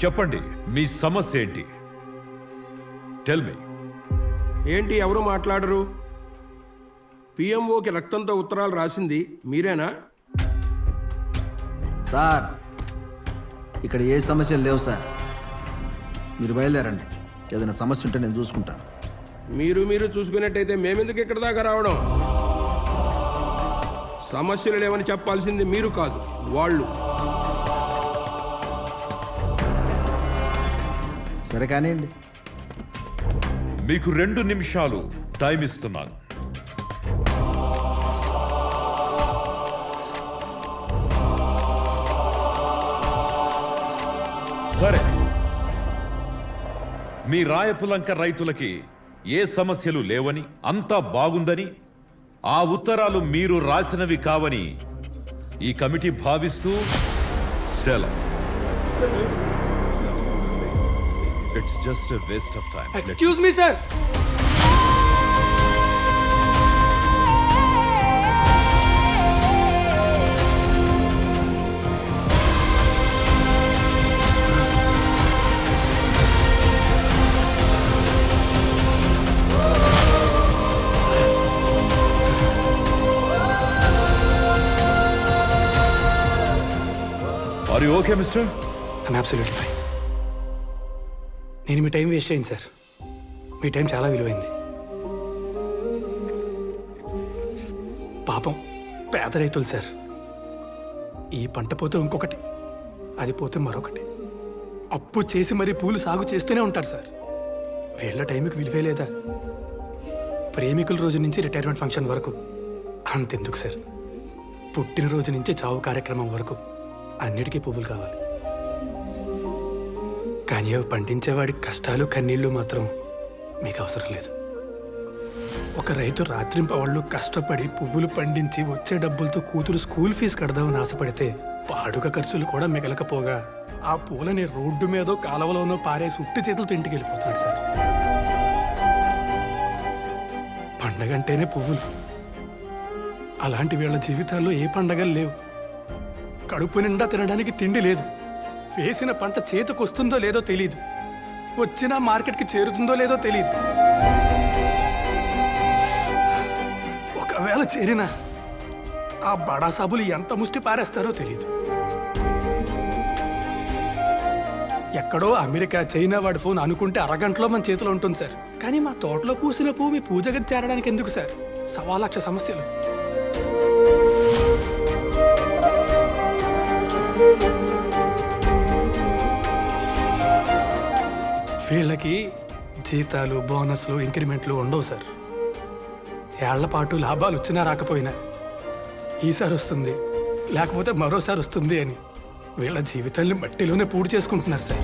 చెప్పండి, మీ సమస్య ఏంటి? Tell me. ఏంటి ఎవరు మాట్లాడరు? పిఎంఓకి రక్తంతో ఉత్తరాలు రాసింది మీరేనా? సార్, ఇక్కడ ఏ సమస్యలు లేవు సార్. మీరు బయలుదేరండి. ఏదైనా సమస్య ఉంటే నేను చూసుకుంటాను. మీరు చూసుకున్నట్టయితే మేమెందుకు ఇక్కడ దాకా రావడం? సమస్యలు లేవని చెప్పాల్సింది మీరు కాదు, వాళ్ళు. సరే కానివ్వండి. మీకు 2 నిమిషాలు టైం ఇస్తున్నాను. సరే, మీ రాయపులంక రైతులకి ఏ సమస్యలు లేవని, అంతా బాగుందని, ఆ ఉత్తరాలు మీరు రాసినవి కావని ఈ కమిటీ భావిస్తూ సెలవు. It's just a waste of time. Excuse me sir. Are you okay mister? I'm absolutely fine. నేను మీ టైం వేస్ట్ చేయండి సార్. మీ టైం చాలా విలువైంది. పాపం పేద రైతులు సార్. ఈ పంట పోతే ఇంకొకటి, అది పోతే మరొకటి. అప్పు చేసి మరీ పూలు సాగు చేస్తూనే ఉంటారు సార్. వీళ్ళ టైంకి విలువే లేదా? ప్రేమికుల రోజు నుంచి రిటైర్మెంట్ ఫంక్షన్ వరకు అంతెందుకు సార్, పుట్టినరోజు నుంచి చావు కార్యక్రమం వరకు అన్నిటికీ పువ్వులు కావాలి. కానీ అవి పండించేవాడి కష్టాలు కన్నీళ్లు మాత్రం మీకు అవసరం లేదు. ఒక రైతు రాత్రింపవాళ్ళు కష్టపడి పువ్వులు పండించి వచ్చే డబ్బులతో కూతురు స్కూల్ ఫీజు కడదామని ఆశపడితే పాడుగ ఖర్చులు కూడా మిగలకపోగా ఆ పూలని రోడ్డు మీదో కాలువలోనో పారేసి ఉట్టి చేతులతో ఇంటికి వెళ్ళిపోతున్నాడు సార్. పండగంటేనే పువ్వులు. అలాంటి వీళ్ళ జీవితాల్లో ఏ పండగలు లేవు. కడుపు నిండా తినడానికి తిండి లేదు. వేసిన పంట చేతికొస్తుందో లేదో తెలియదు. వచ్చినా మార్కెట్కి చేరుతుందో లేదో తెలియదు. ఒకవేళ చేరినా ఆ బడా సాబులు ఎంత ముష్టి పారేస్తారో తెలియదు. ఎక్కడో అమెరికా, చైనా వాడి ఫోన్ అనుకుంటే అరగంటలో మన చేతిలో ఉంటుంది సార్. కానీ మా తోటలో పూసిన పువ్వు మీ పూజ గది చేరడానికి ఎందుకు సార్? 1,00,000 సమస్యలు. వీళ్ళకి జీతాలు, బోనస్లు, ఇంక్రిమెంట్లు ఉండవు సార్. ఏళ్ల పాటు లాభాలు వచ్చినా రాకపోయినా ఈసారి వస్తుంది, లేకపోతే మరోసారి వస్తుంది అని వీళ్ళ జీవితాల్ని మట్టిలోనే పూడి చేసుకుంటున్నారు సార్.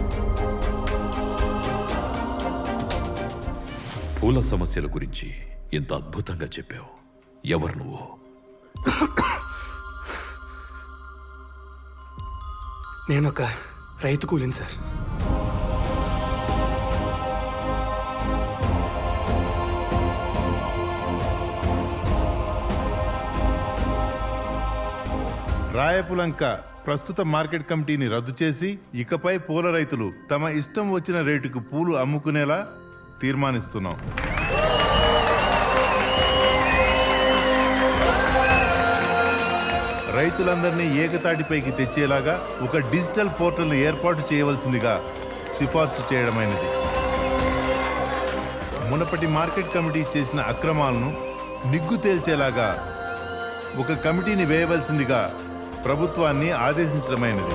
పూల సమస్యల గురించి ఎంత అద్భుతంగా చెప్పావు. ఎవరు నువ్వు? నేనొక రైతు కూలిని సార్. రాయపులంక ప్రస్తుత మార్కెట్ కమిటీని రద్దు చేసి ఇకపై పూల రైతులు తమ ఇష్టం వచ్చిన రేటుకు పూలు అమ్ముకునేలా తీర్మానిస్తున్నాం. రైతులందరినీ ఏకతాటిపైకి తెచ్చేలాగా ఒక డిజిటల్ పోర్టల్ను ఏర్పాటు చేయవలసిందిగా సిఫార్సు చేయడమైనది. మునపటి మార్కెట్ కమిటీ చేసిన అక్రమాలను నిగ్గు తేల్చేలాగా ఒక కమిటీని వేయవలసిందిగా ప్రభుత్వాన్ని ఆదేశించడమైనది.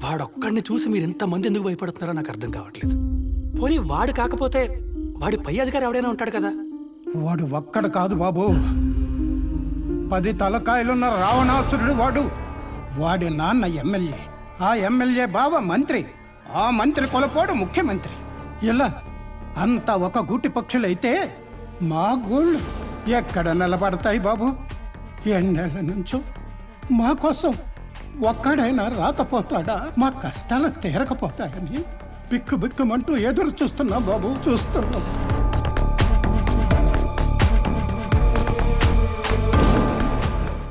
వాడొక్కడిని చూసి మీరు ఎంతమంది ఎందుకు భయపడుతున్నారో నాకు అర్థం కావట్లేదు. పోనీ వాడు కాకపోతే వాడి పై అధికారి ఎవడైనా ఉంటాడు కదా, వాడు ఒక్కడు కాదు బాబు, 10 తలకాయలున్న రావణాసురుడు వాడు. వాడి నాన్న ఎమ్మెల్యే, ఆ ఎమ్మెల్యే బావ మంత్రి, ఆ మంత్రి కొలపోడు ముఖ్యమంత్రి. ఇలా అంతా ఒక గూటి పక్షులైతే మా గోళ్ళు ఎక్కడ నిలబడతాయి బాబు? ఎన్నేళ్ల నుంచో మా కోసం ఒక్కడైనా రాకపోతాడా, మా కష్టాలు తీరకపోతాయని బిక్కు బిక్కుమంటూ ఎదురు చూస్తున్నాం బాబు, చూస్తున్నాం.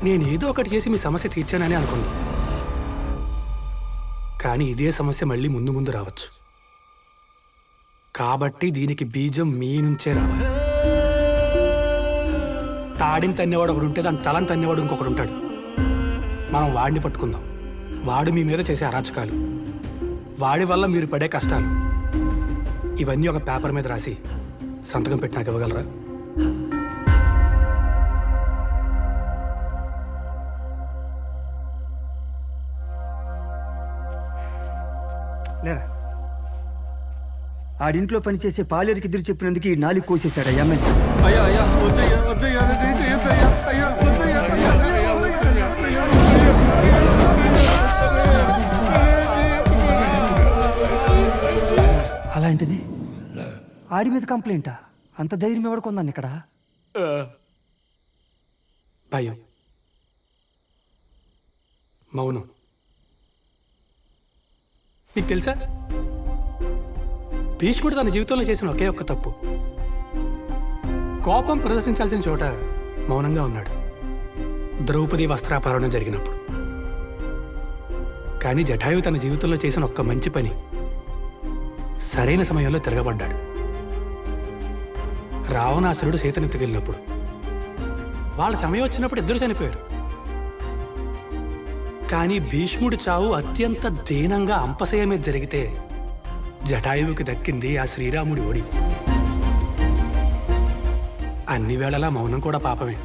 నేను ఏదో ఒకటి చేసి మీ సమస్య తీర్చానని అనుకున్నా, కానీ ఇదే సమస్య మళ్ళీ ముందు ముందు రావచ్చు. కాబట్టి దీనికి బీజం మీ నుంచే రావాలి. తాడిని తన్నేవాడు ఒకడు ఉంటే దాని తలని తన్నేవాడు ఇంకొకడు ఉంటాడు. మనం వాడిని పట్టుకుందాం. వాడు మీ మీద చేసే అరాచకాలు, వాడి వల్ల మీరు పడే కష్టాలు, ఇవన్నీ ఒక పేపర్ మీద రాసి సంతకం పెట్టి నాకు ఇవ్వగలరా? లేరా, ఆడింట్లో పనిచేసే పాలేరుకి ఎదురు చెప్పినందుకు ఈ నాలుగు కోసేశాడు ఎమ్మెల్యే. అలాంటిది ఆడి మీద కంప్లైంటా? అంత ధైర్యం ఎవడుకుందాన్ని ఇక్కడ? భయం, మౌనం. నీకు తెలుసా, భీష్ముడు తన జీవితంలో చేసిన ఒకే ఒక్క తప్పు, కోపం ప్రదర్శించాల్సిన చోట మౌనంగా ఉన్నాడు. ద్రౌపది వస్త్రాపహరణం జరిగినప్పుడు. కానీ జటాయువు తన జీవితంలో చేసిన ఒక్క మంచి పని, సరైన సమయంలో తిరగబడ్డాడు. రావణాసురుడు సీతనెత్తుకెళ్ళినప్పుడు వాళ్ళ సమయం వచ్చినప్పుడు ఇద్దరు చనిపోయారు. కానీ భీష్ముడి చావు అత్యంత దీనంగా అంపశయ మీద జరిగితే జటాయువుకి దక్కింది ఆ శ్రీరాముడి ఒడి. అన్ని వేళలా మౌనం కూడా పాపమే.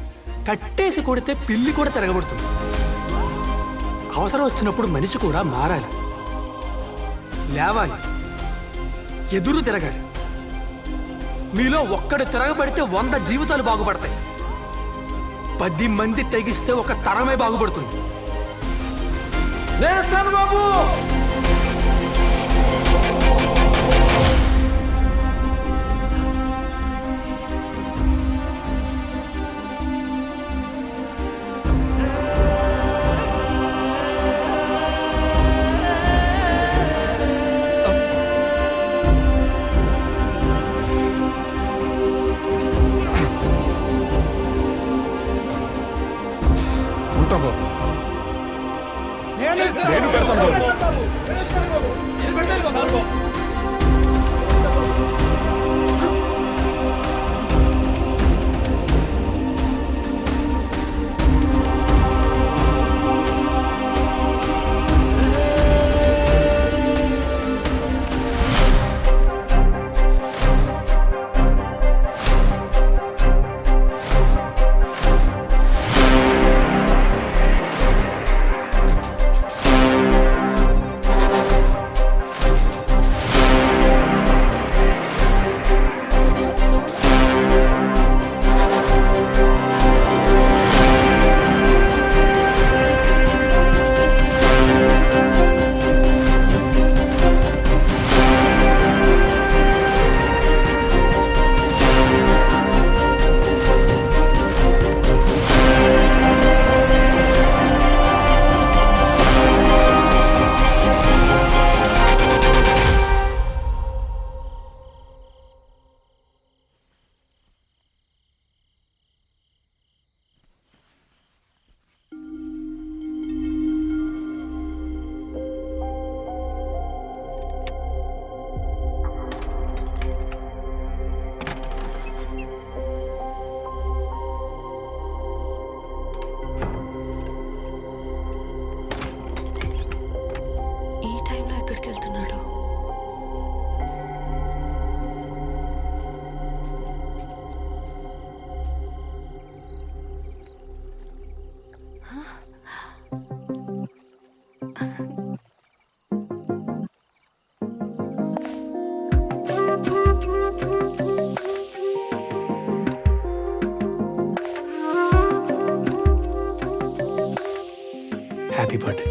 కట్టేసి కొడితే పిల్లి కూడా తిరగబడుతుంది. అవసరం వచ్చినప్పుడు మనిషి కూడా మారాలి, లేవాలి, ఎదురు తిరగాలి. మీలో ఒక్కడు తిరగబడితే 100 జీవితాలు బాగుపడతాయి. 10 మంది తెగిస్తే ఒక తరమే బాగుపడుతుంది. లేస్తాను బాబు. ఉంటాం బాబు. నేను పెడతాను బాబు. ఈ టైంలో ఎక్కడికి వెళ్తున్నాడు? Happy birthday